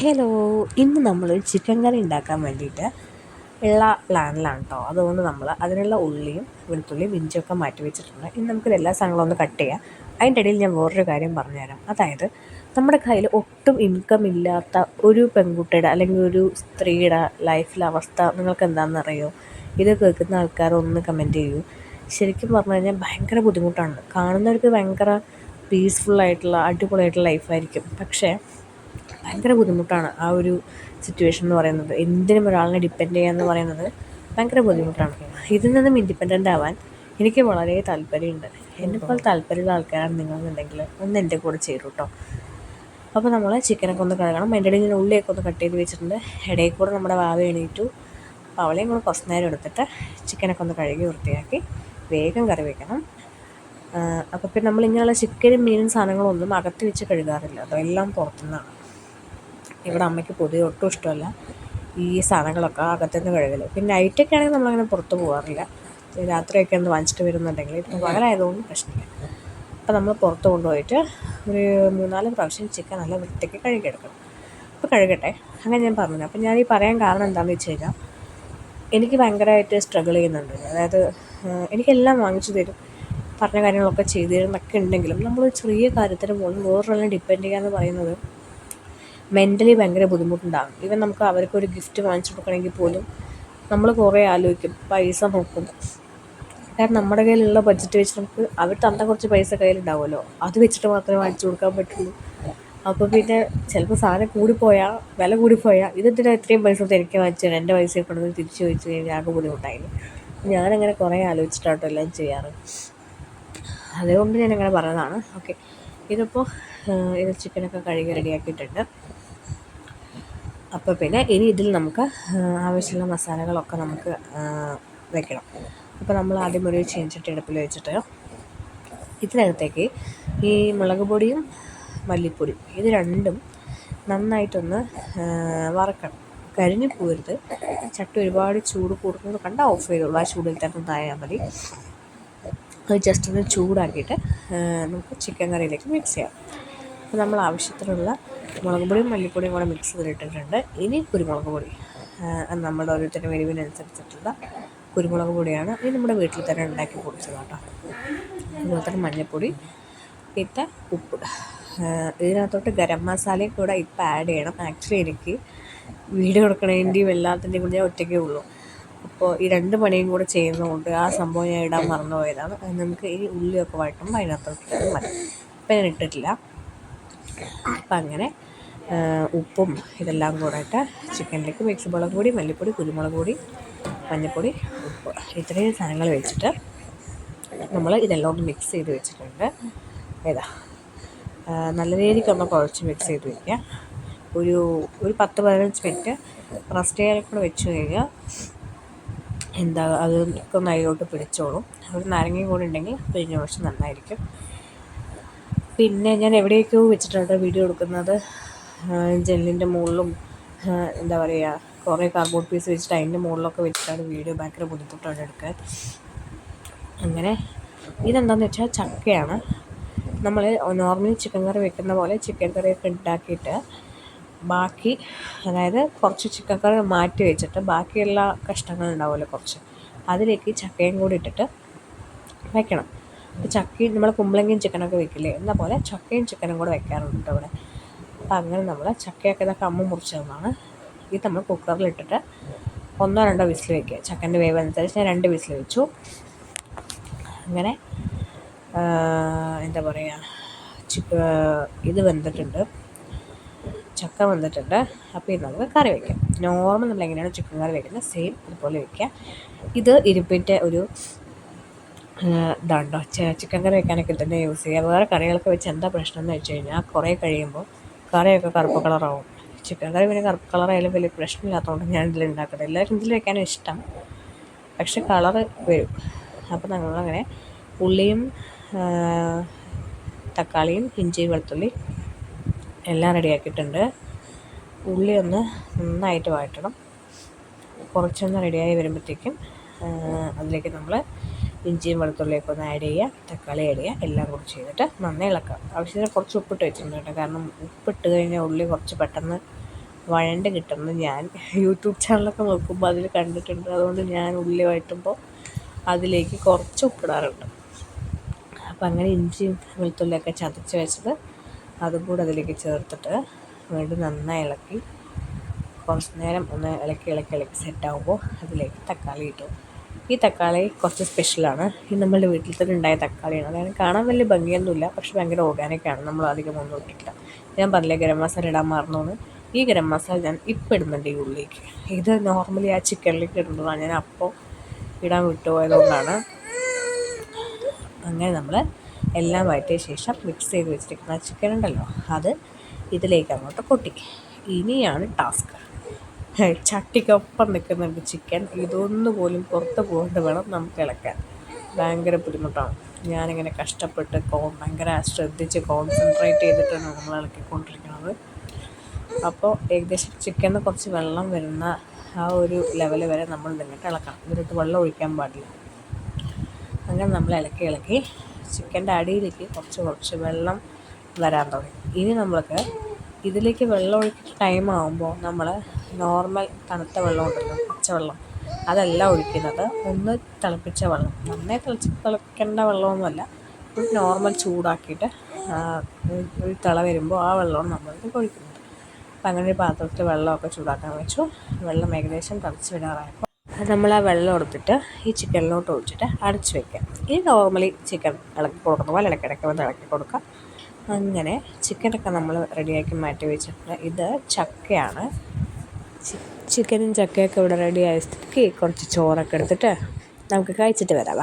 Hello, ഇന്ന് നമ്മൾ chicken കറി ഉണ്ടാക്കാൻ വേണ്ടിയിട്ട് ഉള്ള പ്ലാനിലാണ് കേട്ടോ. അതുകൊണ്ട് നമ്മൾ അതിനുള്ള ഉള്ളിയും വെളുത്തുള്ളിയും ഇഞ്ചിയൊക്കെ മാറ്റി വെച്ചിട്ടുണ്ട്. ഇനി നമുക്കിത് എല്ലാ സാധനങ്ങളും ഒന്ന് കട്ട് ചെയ്യാം. അതിൻ്റെ ഇടയിൽ ഞാൻ വേറൊരു കാര്യം പറഞ്ഞുതരാം. അതായത് നമ്മുടെ കയ്യിൽ ഒട്ടും ഇൻകം ഇല്ലാത്ത ഒരു പെൺകുട്ടിയുടെ അല്ലെങ്കിൽ ഒരു സ്ത്രീയുടെ ലൈഫിലെ അവസ്ഥ നിങ്ങൾക്ക് എന്താണെന്നറിയോ? ഇത് കേൾക്കുന്ന ആൾക്കാരൊന്ന് കമൻറ്റ് ചെയ്യൂ. ശരിക്കും പറഞ്ഞു കഴിഞ്ഞാൽ ഭയങ്കര ബുദ്ധിമുട്ടാണ്. കാണുന്നവർക്ക് ഭയങ്കര പീസ്ഫുള്ളായിട്ടുള്ള അടിപൊളിയായിട്ടുള്ള ലൈഫായിരിക്കും. പക്ഷേ ഭയങ്കര ബുദ്ധിമുട്ടാണ് ആ ഒരു സിറ്റുവേഷൻ എന്ന് പറയുന്നത്. എന്തിനും ഒരാളിനെ ഡിപ്പെൻഡ് ചെയ്യുക എന്ന് പറയുന്നത് ഭയങ്കര ബുദ്ധിമുട്ടാണ്. ഇതിൽ നിന്നും ഇൻഡിപെൻഡൻ്റ് ആവാൻ എനിക്ക് വളരെ താല്പര്യമുണ്ട്. എന്നെപ്പോലെ താല്പര്യമുള്ള ആൾക്കാരാണ് നിങ്ങളെന്നുണ്ടെങ്കിൽ ഒന്ന് എൻ്റെ കൂടെ ചേരും കേട്ടോ. അപ്പോൾ നമ്മൾ ചിക്കനൊക്കെ ഒന്ന് കഴുകണം. അതിൻ്റെ ഇടയിൽ ഞാൻ ഉള്ളിയൊക്കെ ഒന്ന് കട്ട് ചെയ്ത് വെച്ചിട്ടുണ്ട്. ഇടയിൽ കൂടെ നമ്മുടെ വാവ എണീറ്റു. അപ്പോൾ അവളെയും കൂടെ കുറച്ച് നേരം എടുത്തിട്ട് ചിക്കനൊക്കെ ഒന്ന് കഴുകി വൃത്തിയാക്കി വേഗം കറി വയ്ക്കണം. അപ്പോൾ പിന്നെ നമ്മളിങ്ങനെയുള്ള ചിക്കനും മീനും സാധനങ്ങളൊന്നും അകത്ത് വെച്ച് കഴുകാറില്ല. അതെല്ലാം പുറത്തുനിന്നാണ്. ഇവിടെ അമ്മയ്ക്ക് പൊതുവെ ഒട്ടും ഇഷ്ടമല്ല ഈ സാധനങ്ങളൊക്കെ അകത്തുനിന്ന് കഴുകൽ. പിന്നെ നൈറ്റൊക്കെ ആണെങ്കിൽ നമ്മളങ്ങനെ പുറത്ത് പോകാറില്ല. രാത്രിയൊക്കെ ഒന്ന് വാങ്ങിച്ചിട്ട് വരുന്നുണ്ടെങ്കിൽ ഇപ്പോൾ പകലായതുകൊണ്ട് പ്രശ്നമില്ല. അപ്പോൾ നമ്മൾ പുറത്ത് കൊണ്ടുപോയിട്ട് ഒരു 3-4 പ്രാവശ്യം ചിക്കൻ നല്ല വൃത്തിക്ക് കഴുകിയെടുക്കണം. അപ്പോൾ കഴുകട്ടെ, അങ്ങനെ ഞാൻ പറഞ്ഞു. അപ്പോൾ ഞാൻ ഈ പറയാൻ കാരണം എന്താണെന്ന് വെച്ച് കഴിഞ്ഞാൽ എനിക്ക് ഭയങ്കരമായിട്ട് സ്ട്രഗിൾ ചെയ്യുന്നുണ്ട്. അതായത് എനിക്കെല്ലാം വാങ്ങിച്ചു തരും, പറഞ്ഞ കാര്യങ്ങളൊക്കെ ചെയ്തു തരുന്നൊക്കെ ഉണ്ടെങ്കിലും നമ്മളൊരു ചെറിയ കാര്യത്തിന് പോലും വേറൊരാളെ ഡിപ്പെൻഡ് ചെയ്യുക എന്ന് പറയുന്നത് മെൻ്റലി ഭയങ്കര ബുദ്ധിമുട്ടുണ്ടാകും. ഈവൻ നമുക്ക് അവർക്കൊരു ഗിഫ്റ്റ് വാങ്ങിച്ചു കൊടുക്കണമെങ്കിൽ പോലും നമ്മൾ കുറേ ആലോചിക്കും, പൈസ നോക്കും. കാരണം നമ്മുടെ കയ്യിലുള്ള ബഡ്ജറ്റ് വെച്ച് നമുക്ക് അവർ തന്ന കുറച്ച് പൈസ കയ്യിലുണ്ടാവുമല്ലോ, അത് വെച്ചിട്ട് മാത്രമേ വാങ്ങിച്ചു കൊടുക്കാൻ പറ്റുള്ളൂ. അപ്പോൾ പിന്നെ ചിലപ്പോൾ സാധനം കൂടിപ്പോയാൽ, വില കൂടിപ്പോയാൽ ഇതെന്തിനാ ഇത്രയും പൈസ കൊടുത്ത് എനിക്ക് വാങ്ങിച്ചാൽ എൻ്റെ പൈസയെ കൊണ്ടത് തിരിച്ചു ചോദിച്ചു കഴിഞ്ഞാൽ ആകെ ബുദ്ധിമുട്ടായിരുന്നു. ഞാനങ്ങനെ കുറേ ആലോചിച്ചിട്ടാട്ടോ എല്ലാം ചെയ്യാറ്. അതുകൊണ്ട് ഞാനങ്ങനെ പറഞ്ഞതാണ്. ഓക്കെ, ഇതിപ്പോൾ ഇത് ചിക്കനൊക്കെ കഴുകി റെഡിയാക്കിയിട്ടുണ്ട്. അപ്പോൾ പിന്നെ ഇനി ഇതിൽ നമുക്ക് ആവശ്യമുള്ള മസാലകളൊക്കെ നമുക്ക് വെക്കണം. അപ്പോൾ നമ്മൾ ആദ്യം ഒരു ചീനച്ചട്ടി അടുപ്പിൽ വെച്ചിട്ട് ഇതിനകത്തേക്ക് ഈ മുളക് പൊടിയും മല്ലിപ്പൊടിയും ഇത് രണ്ടും നന്നായിട്ടൊന്ന് വറക്കണം. കരിഞ്ഞു പോരുത്. ചട്ടി ഒരുപാട് ചൂട് കൂടുന്നത് കണ്ടാൽ ഓഫ് ചെയ്തോളൂ. ആ ചൂടിൽ തന്നെ ഒന്നായാൽ മതി. അത് ജസ്റ്റ് ഒന്ന് ചൂടാക്കിയിട്ട് നമുക്ക് ചിക്കൻ കറിയിലേക്ക് മിക്സ് ചെയ്യാം. അപ്പോൾ നമ്മൾ ആവശ്യത്തിനുള്ള മുളക് പൊടിയും മല്ലിപ്പൊടിയും കൂടെ മിക്സ് ചെയ്തിട്ടിട്ടുണ്ട്. ഇനി കുരുമുളക് പൊടി, നമ്മുടെ ഓരോരുത്തരുടെ എരിവിനനുസരിച്ചിട്ടുള്ള കുരുമുളക് പൊടിയാണ്. ഇത് നമ്മുടെ വീട്ടിൽ തന്നെ ഉണ്ടാക്കി പൊടിച്ചതാണ് കേട്ടോ. അതുപോലെ തന്നെ മഞ്ഞൾപ്പൊടി, പിന്നെ ഉപ്പ്. ഇതിനകത്തോട്ട് ഗരം മസാലയും കൂടെ ഇപ്പം ആഡ് ചെയ്യണം. ആക്ച്വലി എനിക്ക് വീഡിയോ എടുക്കണതിൻ്റെയും എല്ലാത്തിൻ്റെയും കൂടെ ഞാൻ ഒറ്റയ്ക്കേ ഉള്ളൂ. അപ്പോൾ ഈ 2 പണിയും കൂടെ ചെയ്യുന്നതുകൊണ്ട് ആ സംഭവം ഞാൻ ഇടാൻ മറന്നുപോയതാണ്. നമുക്ക് ഈ ഉള്ളിയൊക്കെ വഴറ്റുമ്പോൾ അതിനകത്തോട്ട് ഇട്ടാൽ മതി. ഇപ്പം ഞാൻ ഇട്ടിട്ടില്ല. അപ്പം അങ്ങനെ ഉപ്പും ഇതെല്ലാം കൂടെ ഇട്ട് ചിക്കനിലേക്ക് മിക്സ്, മുളക് പൊടി, മല്ലിപ്പൊടി, കുരുമുളക് പൊടി, മഞ്ഞൾപ്പൊടി, ഉപ്പ്, ഇത്രയും സാധനങ്ങൾ വെച്ചിട്ട് നമ്മൾ ഇതെല്ലാം ഒന്ന് മിക്സ് ചെയ്ത് വെച്ചിട്ടുണ്ട്. ഏതാ നല്ല രീതിക്കൊന്ന് കുഴച്ച് മിക്സ് ചെയ്ത് വയ്ക്കുക. ഒരു 10-15 മിനിറ്റ് റസ്റ്റ് ചെയ്യാൻ കൂടെ വെച്ച് കഴിഞ്ഞാൽ എന്താ അതൊക്കെ ഒന്ന് അതിലോട്ട് പിടിച്ചോളും. ഒരു നാരങ്ങയും കൂടെ ഉണ്ടെങ്കിൽ പിഴിഞ്ഞ കുറച്ച് നന്നായിരിക്കും. പിന്നെ ഞാൻ എവിടെയൊക്കെയോ വെച്ചിട്ടുണ്ട് വീഡിയോ എടുക്കുന്നത്. ജനലിൻ്റെ മുകളിലും എന്താ പറയുക, കുറേ കാർഡ്ബോർഡ് പീസ് വെച്ചിട്ട് അതിൻ്റെ മുകളിലൊക്കെ വെച്ചിട്ടാണ് വീഡിയോ. ഭയങ്കര ബുദ്ധിമുട്ടാണ് എടുക്കാൻ. അങ്ങനെ ഇതെന്താണെന്ന് വെച്ചാൽ ചക്കയാണ്. നമ്മൾ നോർമലി ചിക്കൻ കറി വെക്കുന്ന പോലെ ചിക്കൻ കറിയൊക്കെ ഉണ്ടാക്കിയിട്ട് ബാക്കി, അതായത് കുറച്ച് ചിക്കൻ കറി മാറ്റി വെച്ചിട്ട് ബാക്കിയുള്ള കഷ്ണങ്ങളുണ്ടാവുമല്ലോ കുറച്ച്, അതിലേക്ക് ചക്കയും കൂടി ഇട്ടിട്ട് വയ്ക്കണം. ചക്കയും നമ്മൾ കുമ്പളങ്ങയും ചിക്കനൊക്കെ വെക്കില്ലേ, എന്ന പോലെ ചക്കയും ചിക്കനും കൂടെ വെക്കാറുണ്ട് ഇവിടെ. അപ്പം അങ്ങനെ നമ്മൾ ചക്കയൊക്കെ ഇതൊക്കെ അമ്മ മുറിച്ച് തന്നാണ്. ഇത് നമ്മൾ കുക്കറിലിട്ടിട്ട് 1-2 വിസിൽ വയ്ക്കുക. ചക്കൻ്റെ വേവ് അനുസരിച്ച് ഞാൻ 2 വിസിൽ വെച്ചു. അങ്ങനെ എന്താ പറയുക, ഇത് വെന്തിട്ടുണ്ട്, ചക്ക വന്നിട്ടുണ്ട്. അപ്പോൾ ഇത് നമുക്ക് കറി വയ്ക്കാം. നോർമൽ നമ്മൾ എങ്ങനെയാണ് ചിക്കൻ കറി വയ്ക്കുന്നത് സെയിം അതുപോലെ വയ്ക്കാം. ഇത് ഇരുപ്പിൻ്റെ ഒരു ഇതാണ്ടോ, ചിക്കൻ കറി വെക്കാനൊക്കെ തന്നെ യൂസ് ചെയ്യുക. വേറെ കറികളൊക്കെ വെച്ച് എന്താ പ്രശ്നം എന്ന് വെച്ച് കഴിഞ്ഞാൽ കുറേ കഴിയുമ്പോൾ കറിയൊക്കെ കറുപ്പ് കളറാവും. ചിക്കൻ കറി പിന്നെ കറുപ്പ് കളറായാലും വലിയ പ്രശ്നമില്ലാത്തതുകൊണ്ട് ഞാൻ ഇതിൽ ഉണ്ടാക്കുന്നത്. എല്ലാവരും ഇതിൽ വെക്കാനും ഇഷ്ടം, പക്ഷെ കളറ് വരും. അപ്പോൾ നമ്മളങ്ങനെ ഉള്ളിയും തക്കാളിയും ഇഞ്ചിയും വെളുത്തുള്ളി എല്ലാം റെഡിയാക്കിയിട്ടുണ്ട്. ഉള്ളി ഒന്ന് നന്നായിട്ട് വഴറ്റണം. കുറച്ചൊന്ന് റെഡിയായി വരുമ്പോഴത്തേക്കും അതിലേക്ക് നമ്മൾ ഇഞ്ചിയും വെളുത്തുള്ളിയൊക്കെ ഒന്ന് ആഡ് ചെയ്യുക, തക്കാളി ആഡ് ചെയ്യുക, എല്ലാം കൂടി ചെയ്തിട്ട് നന്നായി ഇളക്കുക. ആവശ്യത്തിന് കുറച്ച് ഉപ്പിട്ട് വെച്ചിട്ടുണ്ട് കേട്ടോ. കാരണം ഉപ്പിട്ട് കഴിഞ്ഞാൽ ഉള്ളി കുറച്ച് പെട്ടെന്ന് വഴണ്ട് കിട്ടുന്നത് ഞാൻ യൂട്യൂബ് ചാനലൊക്കെ നോക്കുമ്പോൾ അതിൽ കണ്ടിട്ടുണ്ട്. അതുകൊണ്ട് ഞാൻ ഉള്ളി വഴറ്റുമ്പോൾ അതിലേക്ക് കുറച്ച് ഉപ്പിടാറുണ്ട്. അപ്പം അങ്ങനെ ഇഞ്ചിയും വെളുത്തുള്ളിയൊക്കെ ചതച്ച് വെച്ചത് അതും കൂടെ അതിലേക്ക് ചേർത്തിട്ട് വീണ്ടും നന്നായി ഇളക്കി കുറച്ച് നേരം ഒന്ന് ഇളക്കി സെറ്റാകുമ്പോൾ അതിലേക്ക് തക്കാളി ഇട്ടു. ഈ തക്കാളി കുറച്ച് സ്പെഷ്യലാണ്. ഇത് നമ്മളുടെ വീട്ടിൽ തന്നെ ഉണ്ടായ തക്കാളിയാണ്. അതായത് കാണാൻ വലിയ ഭംഗിയൊന്നുമില്ല, പക്ഷെ ഭയങ്കര ഓർഗാനിക്കാണ്. നമ്മൾ അധികം ഒന്നും ഇട്ടിട്ടില്ല. ഞാൻ പറഞ്ഞില്ലേ ഗരം മസാല ഇടാൻ മറന്നു. ഈ ഗരം മസാല ഞാൻ ഇപ്പം ഇടുന്നുണ്ട് ഈ ഉള്ളിലേക്ക്. ഇത് നോർമലി ആ ചിക്കനിലേക്ക് ഇടുന്നതാണ്, ഞാൻ അപ്പോൾ ഇടാൻ വിട്ടുപോയതുകൊണ്ടാണ്. അങ്ങനെ നമ്മൾ എല്ലാം വഴറ്റിയ ശേഷം മിക്സ് ചെയ്ത് വെച്ചിരിക്കുന്ന ചിക്കൻ ഉണ്ടല്ലോ അത് ഇതിലേക്ക് അങ്ങോട്ട് കൊട്ടി. ഇനിയാണ് ടാസ്ക്. ചട്ടിക്കൊപ്പം നിൽക്കുന്നുണ്ട് ചിക്കൻ. ഇതൊന്നു പോലും പുറത്ത് പോകാണ്ട് വേണം നമുക്ക് ഇളക്കാൻ. ഭയങ്കര ബുദ്ധിമുട്ടാണ്. ഞാനിങ്ങനെ കഷ്ടപ്പെട്ട് ഭയങ്കര ശ്രദ്ധിച്ച് കോൺസെൻട്രേറ്റ് ചെയ്തിട്ടാണ് നമ്മൾ ഇളക്കിക്കൊണ്ടിരിക്കുന്നത്. അപ്പോൾ ഏകദേശം ചിക്കനിൽ കുറച്ച് വെള്ളം വരുന്ന ആ ഒരു ലെവൽ വരെ നമ്മൾ നിന്നിട്ട് ഇളക്കണം. ഇതിലിട്ട് വെള്ളം ഒഴിക്കാൻ പാടില്ല. അങ്ങനെ നമ്മൾ ഇളക്കി ചിക്കൻ്റെ അടിയിലേക്ക് കുറച്ച് വെള്ളം വരാൻ തുടങ്ങി. ഇനി നമ്മൾക്ക് ഇതിലേക്ക് വെള്ളം ഒഴിക്കുന്ന ടൈം ആകുമ്പോൾ നമ്മൾ നോർമൽ തണുത്ത വെള്ളം ഉണ്ടല്ലോ, പച്ചവെള്ളം, അതല്ല ഒഴിക്കുന്നത്. ഒന്ന് തിളപ്പിച്ച വെള്ളം, നന്നായി തിളക്കേണ്ട വെള്ളമൊന്നുമല്ല, ഒരു നോർമൽ ചൂടാക്കിയിട്ട് ഒരു തിള വരുമ്പോൾ ആ വെള്ളമാണ് നമ്മൾക്ക് ഒഴിക്കുന്നത്. അപ്പം അങ്ങനെ ഒരു പാത്രത്തിൽ വെള്ളമൊക്കെ ചൂടാക്കാൻ വെച്ചു. വെള്ളം ഏകദേശം തിളച്ച് വരാറായപ്പോൾ നമ്മൾ ആ വെള്ളം എടുത്തിട്ട് ഈ ചിക്കനിലോട്ട് ഒഴിച്ചിട്ട് അടച്ച് വയ്ക്കാം. ഈ നോർമലി ചിക്കൻ ഇളക്കി കൊടുക്കുന്ന പോലെ ഇടയ്ക്കിടയ്ക്ക് വന്ന് ഇളക്കി കൊടുക്കാം. അങ്ങനെ ചിക്കനൊക്കെ നമ്മൾ റെഡിയാക്കി മാറ്റി വെച്ചിട്ടുണ്ട്. ഇത് ചക്കയാണ്. ചിക്കനും ചക്കയൊക്കെ ഇവിടെ റെഡി ആയ സ്ഥിതിക്ക് കുറച്ച് ചോറൊക്കെ എടുത്തിട്ട് നമുക്ക് കഴിച്ചിട്ട് വരാം.